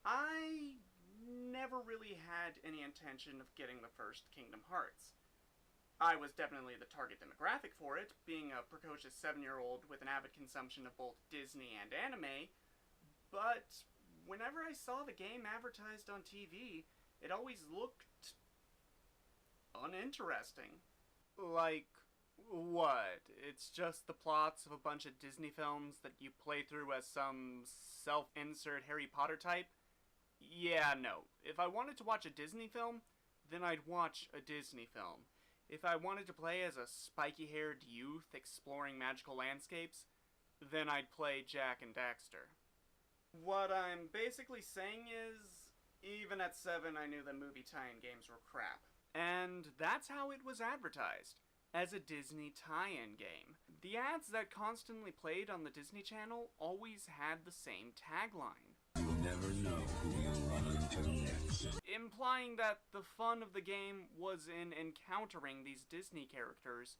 I never really had any intention of getting the first Kingdom Hearts. I was definitely the target demographic for it, being a precocious 7-year-old with an avid consumption of both Disney and anime, but whenever I saw the game advertised on TV, it always looked uninteresting. Like, what? It's just the plots of a bunch of Disney films that you play through as some self-insert Harry Potter type? Yeah, no. If I wanted to watch a Disney film, then I'd watch a Disney film. If I wanted to play as a spiky-haired youth exploring magical landscapes, then I'd play Jak and Daxter. What I'm basically saying is, even at 7 I knew that movie tie-in games were crap. And that's how it was advertised, as a Disney tie-in game. The ads that constantly played on the Disney Channel always had the same tagline. You'll never know who you'll run into next. Implying that the fun of the game was in encountering these Disney characters,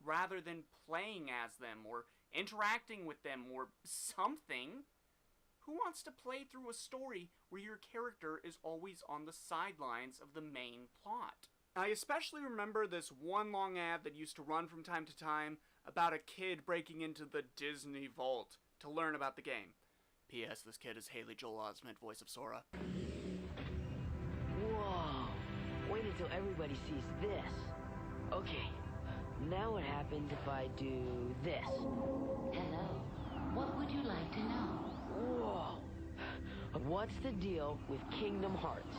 rather than playing as them, or interacting with them, or something. Who wants to play through a story where your character is always on the sidelines of the main plot? I especially remember this one long ad that used to run from time to time about a kid breaking into the Disney Vault to learn about the game. P.S. This kid is Haley Joel Osment, voice of Sora. Whoa! Wait until everybody sees this. Okay, now what happens if I do this? Hello. What would you like to know? Whoa! What's the deal with Kingdom Hearts?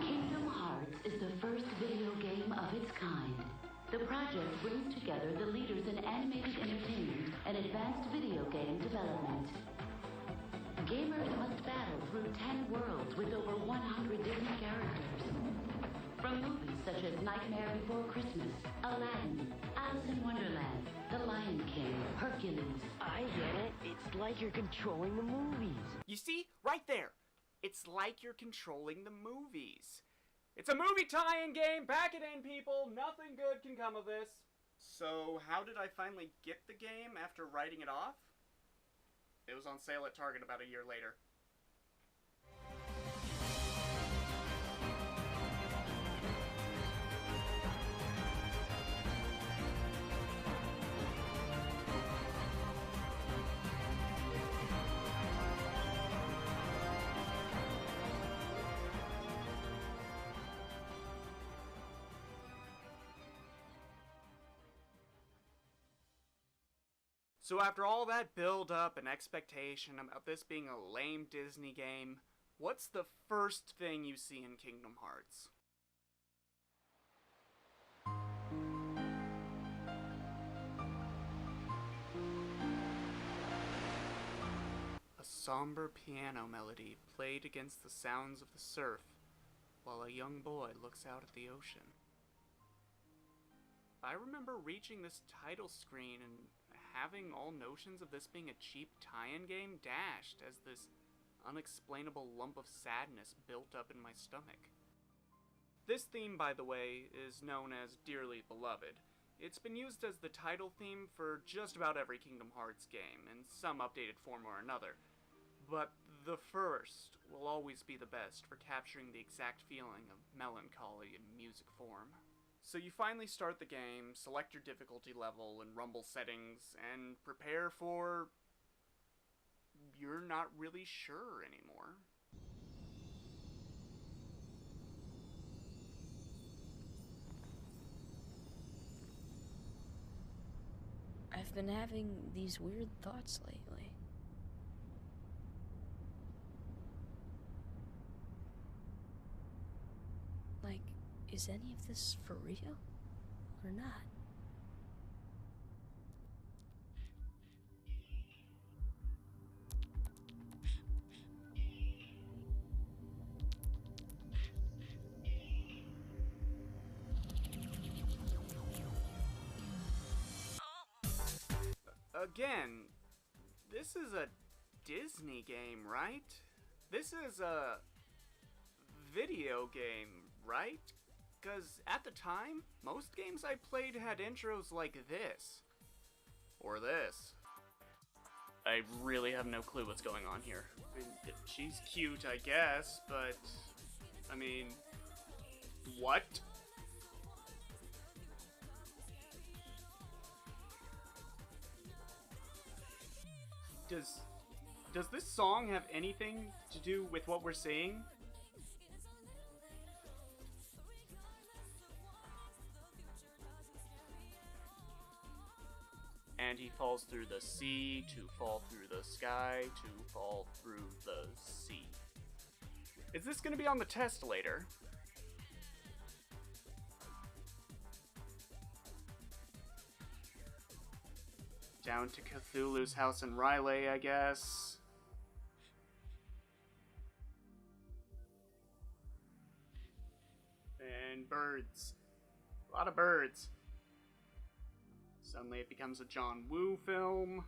Kingdom Hearts is the first video game of its kind. The project brings together the leaders in animated entertainment and advanced video game development. Gamers must battle through 10 worlds with over 100 different characters. From movies such as Nightmare Before Christmas, Aladdin, Alice in Wonderland, The Lion King, Hercules. I get it. It's like you're controlling the movies. You see? Right there! It's like you're controlling the movies. It's a movie tie-in game! Pack it in, people! Nothing good can come of this. So, how did I finally get the game after writing it off? It was on sale at Target about a year later. So after all that build-up and expectation about this being a lame Disney game, what's the first thing you see in Kingdom Hearts? A somber piano melody played against the sounds of the surf, while a young boy looks out at the ocean. I remember reaching this title screen and having all notions of this being a cheap tie-in game dashed as this unexplainable lump of sadness built up in my stomach. This theme, by the way, is known as Dearly Beloved. It's been used as the title theme for just about every Kingdom Hearts game, in some updated form or another. But the first will always be the best for capturing the exact feeling of melancholy in music form. So you finally start the game, select your difficulty level and rumble settings, and prepare for... you're not really sure anymore. I've been having these weird thoughts lately. Like, is any of this for real? Or not? Again, this is a Disney game, right? This is a video game, right? Because at the time, most games I played had intros like this. Or this. I really have no clue what's going on here. I mean, she's cute, I guess, but... I mean... What? Does this song have anything to do with what we're seeing? And he falls through the sea, to fall through the sky, to fall through the sea. Is this gonna be on the test later? Down to Cthulhu's house in Ryley, I guess. And birds. A lot of birds. Suddenly it becomes a John Woo film.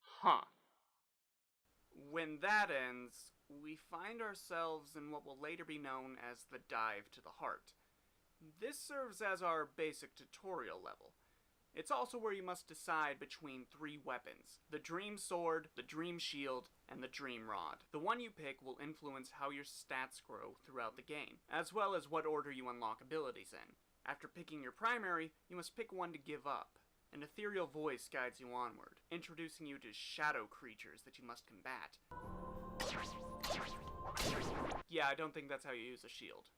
Huh. When that ends, we find ourselves in what will later be known as the Dive to the Heart. This serves as our basic tutorial level. It's also where you must decide between 3 weapons: the Dream Sword, the Dream Shield, and the Dream Rod. The one you pick will influence how your stats grow throughout the game, as well as what order you unlock abilities in. After picking your primary, you must pick one to give up. An ethereal voice guides you onward, introducing you to shadow creatures that you must combat. Yeah, I don't think that's how you use a shield.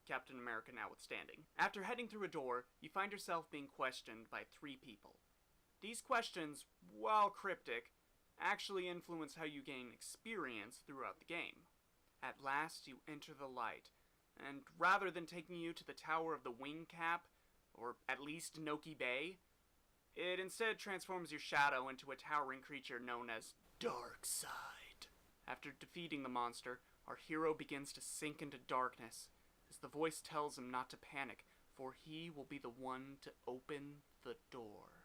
Captain America notwithstanding. After heading through a door, you find yourself being questioned by 3 people. These questions, while cryptic, actually influence how you gain experience throughout the game. At last, you enter the light, and rather than taking you to the Tower of the Wing Cap, or at least Noki Bay, it instead transforms your shadow into a towering creature known as Darkseid. After defeating the monster, our hero begins to sink into darkness, as the voice tells him not to panic, for he will be the one to open the door.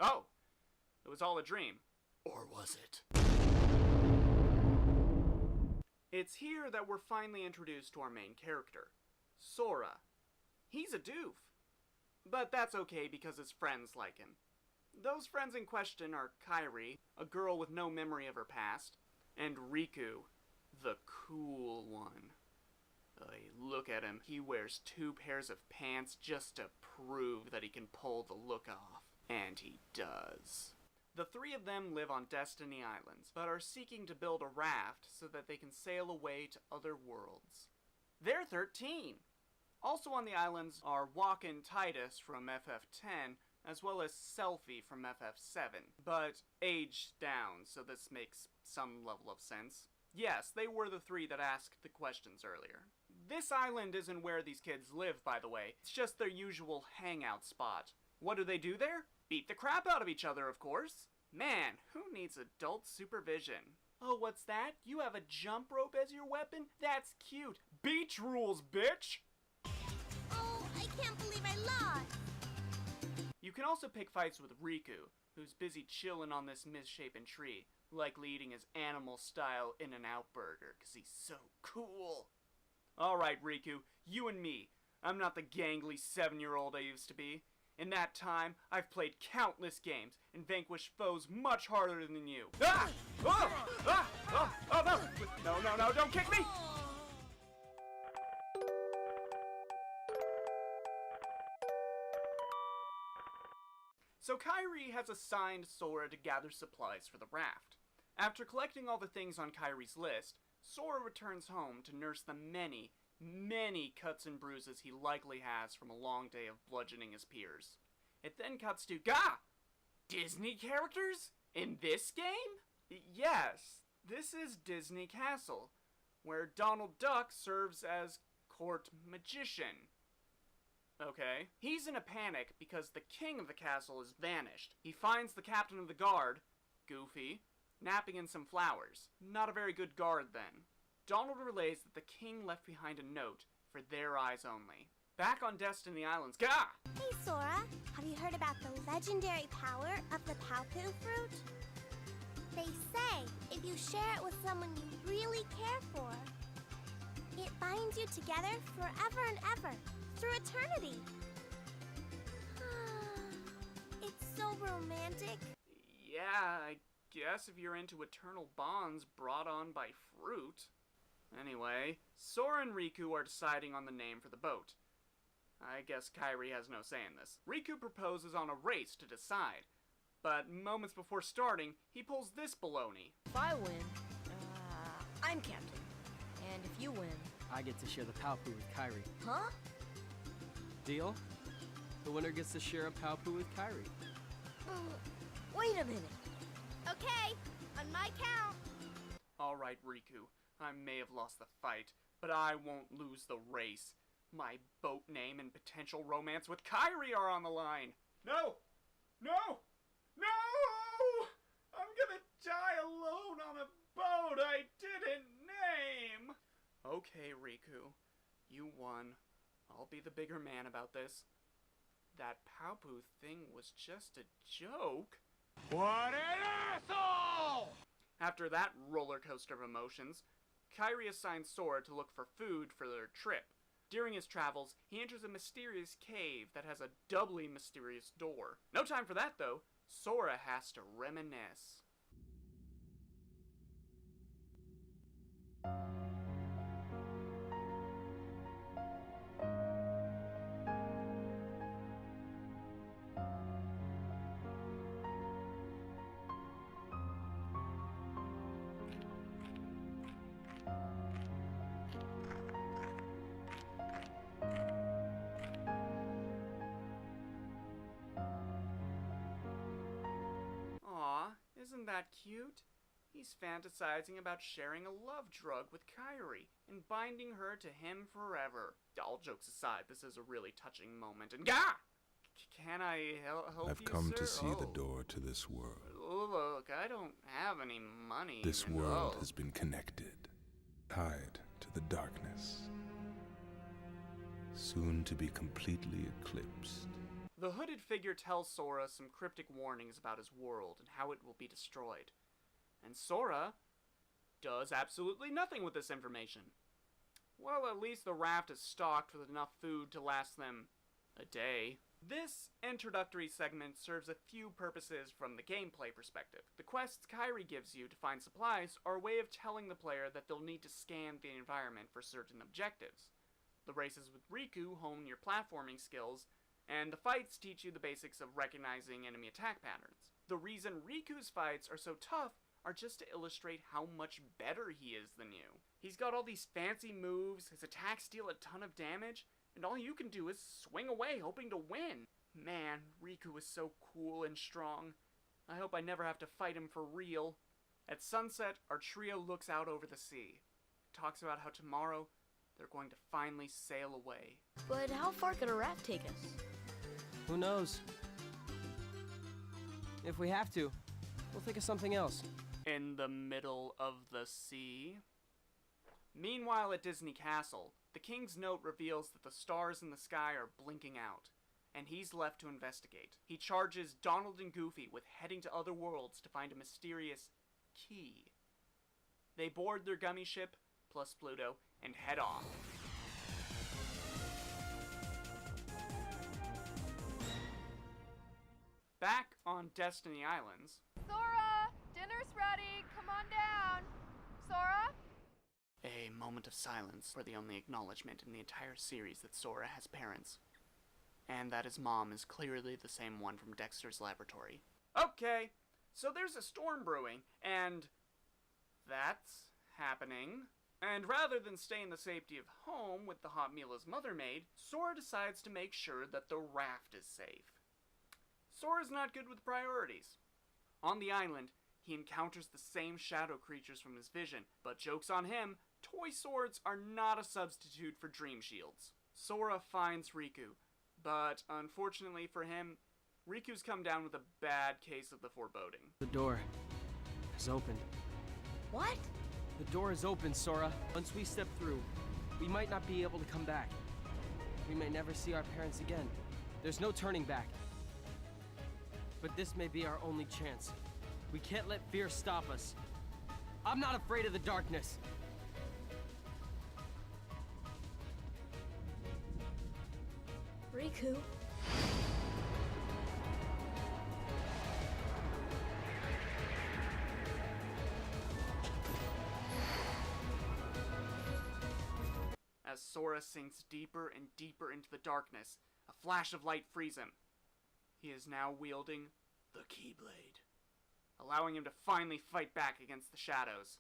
Oh! It was all a dream. Or was it? It's here that we're finally introduced to our main character, Sora. He's a doof. But that's okay because his friends like him. Those friends in question are Kairi, a girl with no memory of her past, and Riku, the cool one. Look at him. He wears 2 pairs of pants just to prove that he can pull the look off. And he does. The 3 of them live on Destiny Islands, but are seeking to build a raft so that they can sail away to other worlds. They're 13! Also on the islands are Walk-In Titus from FF10, as well as Selphie from FF7, but aged down, so this makes some level of sense. Yes, they were the 3 that asked the questions earlier. This island isn't where these kids live, by the way. It's just their usual hangout spot. What do they do there? Beat the crap out of each other, of course. Man, who needs adult supervision? Oh, what's that? You have a jump rope as your weapon? That's cute. Beach rules, bitch! Oh, I can't believe I lost! You can also pick fights with Riku, who's busy chilling on this misshapen tree, likely eating his animal-style In-N-Out burger, 'cause he's so cool. Alright, Riku, you and me. I'm not the gangly 7-year-old I used to be. In that time, I've played countless games and vanquished foes much harder than you. Ah! Oh! Ah! Oh! Oh, no! No, no, no, don't kick me! So Kairi has assigned Sora to gather supplies for the raft. After collecting all the things on Kairi's list, Sora returns home to nurse the many, many cuts and bruises he likely has from a long day of bludgeoning his peers. It then cuts to, Gah! Disney characters? In this game? Yes, this is Disney Castle, where Donald Duck serves as court magician. Okay. He's in a panic because the king of the castle has vanished. He finds the captain of the guard, Goofy, napping in some flowers. Not a very good guard then. Donald relays that the king left behind a note for their eyes only. Back on Destiny Islands, Gah! Hey, Sora. Have you heard about the legendary power of the Pt.2 fruit? They say if you share it with someone you really care for, it binds you together forever and ever, through eternity. It's so romantic. Yeah, I guess if you're into eternal bonds brought on by fruit. Anyway, Sora and Riku are deciding on the name for the boat. I guess Kairi has no say in this. Riku proposes on a race to decide, but moments before starting, he pulls this baloney. If I win, I'm captain. And if you win... I get to share the Palpu with Kairi. Huh? Deal? The winner gets to share a Palpu with Kairi. Wait a minute. Okay, on my count. Alright, Riku, I may have lost the fight, but I won't lose the race. My boat name and potential romance with Kairi are on the line. No! No! No! I'm gonna die alone on a boat I didn't name! Okay, Riku. You won. I'll be the bigger man about this. That Palpu thing was just a joke. What an asshole! After that roller coaster of emotions, Kairi assigns Sora to look for food for their trip. During his travels, he enters a mysterious cave that has a doubly mysterious door. No time for that, though. Sora has to reminisce. Isn't that cute? He's fantasizing about sharing a love drug with Kairi and binding her to him forever. All jokes aside, this is a really touching moment. And Gah! Can I help you, I've come sir? to see the door to this world. Look, I don't have any money. This world has been connected, tied to the darkness, soon to be completely eclipsed. The hooded figure tells Sora some cryptic warnings about his world and how it will be destroyed. And Sora does absolutely nothing with this information. Well, at least the raft is stocked with enough food to last them a day. This introductory segment serves a few purposes from the gameplay perspective. The quests Kairi gives you to find supplies are a way of telling the player that they'll need to scan the environment for certain objectives. The races with Riku hone your platforming skills, and the fights teach you the basics of recognizing enemy attack patterns. The reason Riku's fights are so tough are just to illustrate how much better he is than you. He's got all these fancy moves, his attacks deal a ton of damage, and all you can do is swing away hoping to win. Man, Riku is so cool and strong. I hope I never have to fight him for real. At sunset, our trio looks out over the sea. It talks about how tomorrow they're going to finally sail away. But how far could a raft take us? Who knows? If we have to, we'll think of something else. In the middle of the sea? Meanwhile at Disney Castle, the King's note reveals that the stars in the sky are blinking out, and he's left to investigate. He charges Donald and Goofy with heading to other worlds to find a mysterious key. They board their gummy ship, plus Pluto, and head off. Back on Destiny Islands... Sora! Dinner's ready! Come on down! Sora? A moment of silence for the only acknowledgement in the entire series that Sora has parents. And that his mom is clearly the same one from Dexter's Laboratory. Okay, so there's a storm brewing, and that's happening. And rather than stay in the safety of home with the hot meal his mother made, Sora decides to make sure that the raft is safe. Sora's not good with priorities. On the island, he encounters the same shadow creatures from his vision, but joke's on him, toy swords are not a substitute for dream shields. Sora finds Riku, but unfortunately for him, Riku's come down with a bad case of the foreboding. The door. is opened. What? The door is open, Sora. Once we step through, we might not be able to come back. We may never see our parents again. There's no turning back. But this may be our only chance. We can't let fear stop us. I'm not afraid of the darkness. Riku. As Sora sinks deeper and deeper into the darkness, a flash of light frees him. He is now wielding the Keyblade, allowing him to finally fight back against the shadows.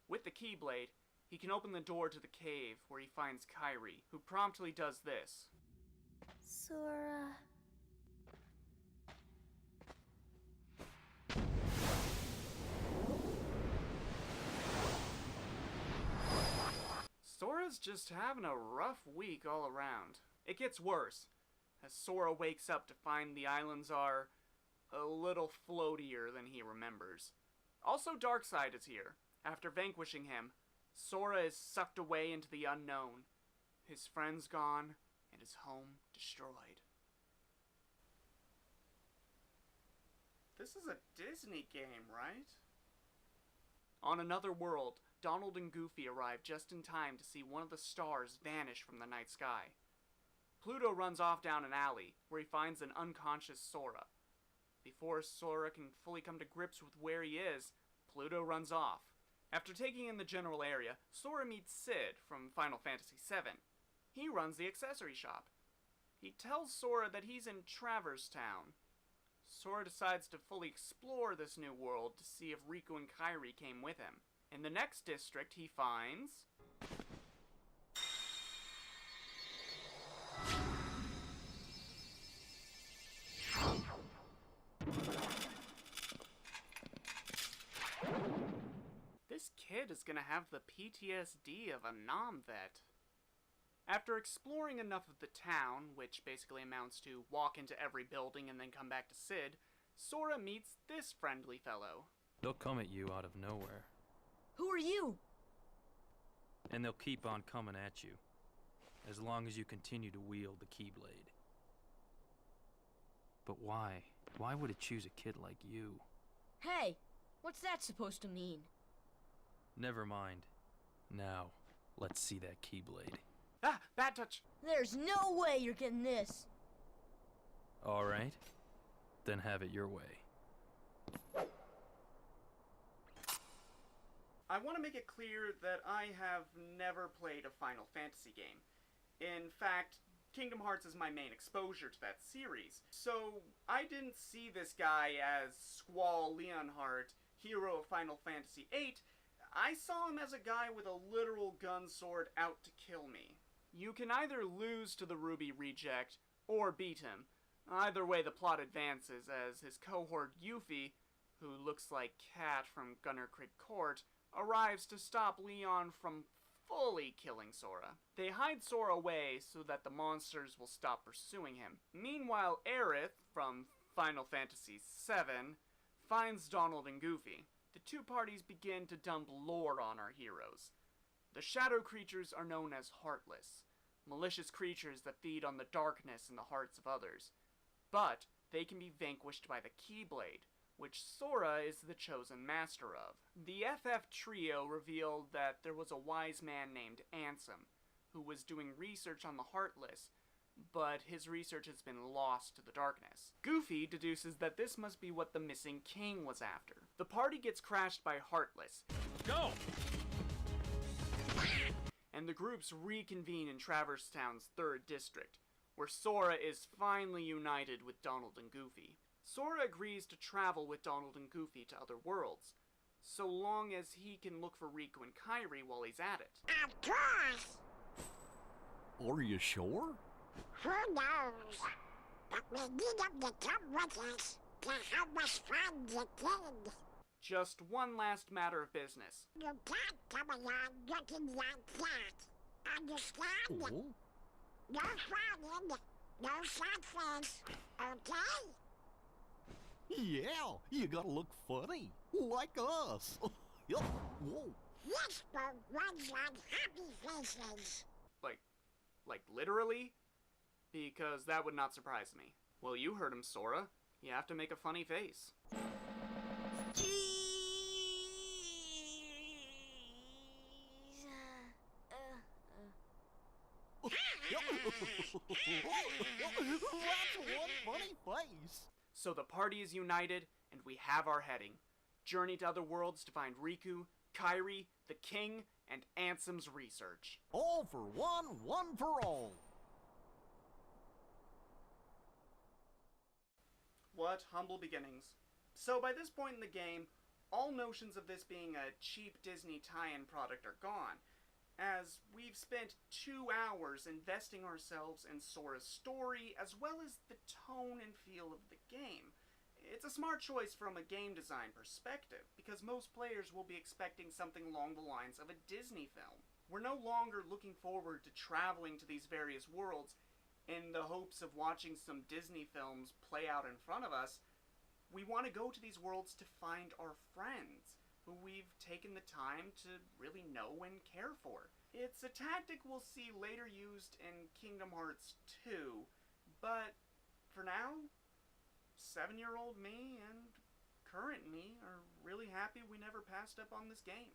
With the Keyblade, he can open the door to the cave where he finds Kairi, who promptly does this. Sora. Sora's just having a rough week all around. It gets worse, as Sora wakes up to find the islands are a little floatier than he remembers. Also, Darkseid is here. After vanquishing him, Sora is sucked away into the unknown, his friends gone, and his home destroyed. This is a Disney game, right? On another world, Donald and Goofy arrive just in time to see one of the stars vanish from the night sky. Pluto runs off down an alley, where he finds an unconscious Sora. Before Sora can fully come to grips with where he is, Pluto runs off. After taking in the general area, Sora meets Sid from Final Fantasy VII. He runs the accessory shop. He tells Sora that he's in Traverse Town. Sora decides to fully explore this new world to see if Riku and Kairi came with him. In the next district, he finds... This kid is gonna have the PTSD of a nom-vet. After exploring enough of the town, which basically amounts to walk into every building and then come back to Sid, Sora meets this friendly fellow. They'll come at you out of nowhere. Who are you? And they'll keep on coming at you, as long as you continue to wield the Keyblade. But why? Why would it choose a kid like you? Hey, what's that supposed to mean? Never mind. Now, let's see that Keyblade. Ah! Bad touch! There's no way you're getting this! Alright, then have it your way. I want to make it clear that I have never played a Final Fantasy game. In fact, Kingdom Hearts is my main exposure to that series, so I didn't see this guy as Squall Leonhardt, hero of Final Fantasy VIII. I saw him as a guy with a literal gun sword out to kill me. You can either lose to the Ruby Reject, or beat him. Either way, the plot advances as his cohort Yuffie, who looks like Cat from Gunner Creek Court, arrives to stop Leon from fully killing Sora. They hide Sora away so that the monsters will stop pursuing him. Meanwhile, Aerith, from Final Fantasy VII, finds Donald and Goofy. The two parties begin to dump lore on our heroes. The shadow creatures are known as Heartless, malicious creatures that feed on the darkness in the hearts of others. But they can be vanquished by the Keyblade, which Sora is the chosen master of. The FF trio revealed that there was a wise man named Ansem, who was doing research on the Heartless, but his research has been lost to the darkness. Goofy deduces that this must be what the missing king was after. The party gets crashed by Heartless. Go! And the groups reconvene in Traverse Town's 3rd district, where Sora is finally united with Donald and Goofy. Sora agrees to travel with Donald and Goofy to other worlds, so long as he can look for Riku and Kairi while he's at it. Of course! Are you sure? Who knows? But we need him to come with us to help us find the kid. Just one last matter of business. You can't come along looking like that. Understand? Oh? No frowning, no sad face, okay? Yeah, you gotta look funny, like us. Yup. Whoa. Whisper runs on happy faces. Like literally? Because that would not surprise me. Well, you heard him, Sora. You have to make a funny face. That's one funny face. So the party is united, and we have our heading. Journey to other worlds to find Riku, Kairi, the King, and Ansem's research. All for one, one for all. What humble beginnings. So by this point in the game, all notions of this being a cheap Disney tie-in product are gone, as we've spent 2 hours investing ourselves in Sora's story, as well as the tone and feel of the game. It's a smart choice from a game design perspective, because most players will be expecting something along the lines of a Disney film. We're no longer looking forward to traveling to these various worlds in the hopes of watching some Disney films play out in front of us. We want to go to these worlds to find our friends, who we've taken the time to really know and care for. It's a tactic we'll see later used in Kingdom Hearts 2, but for now, 7-year-old me and current me are really happy we never passed up on this game.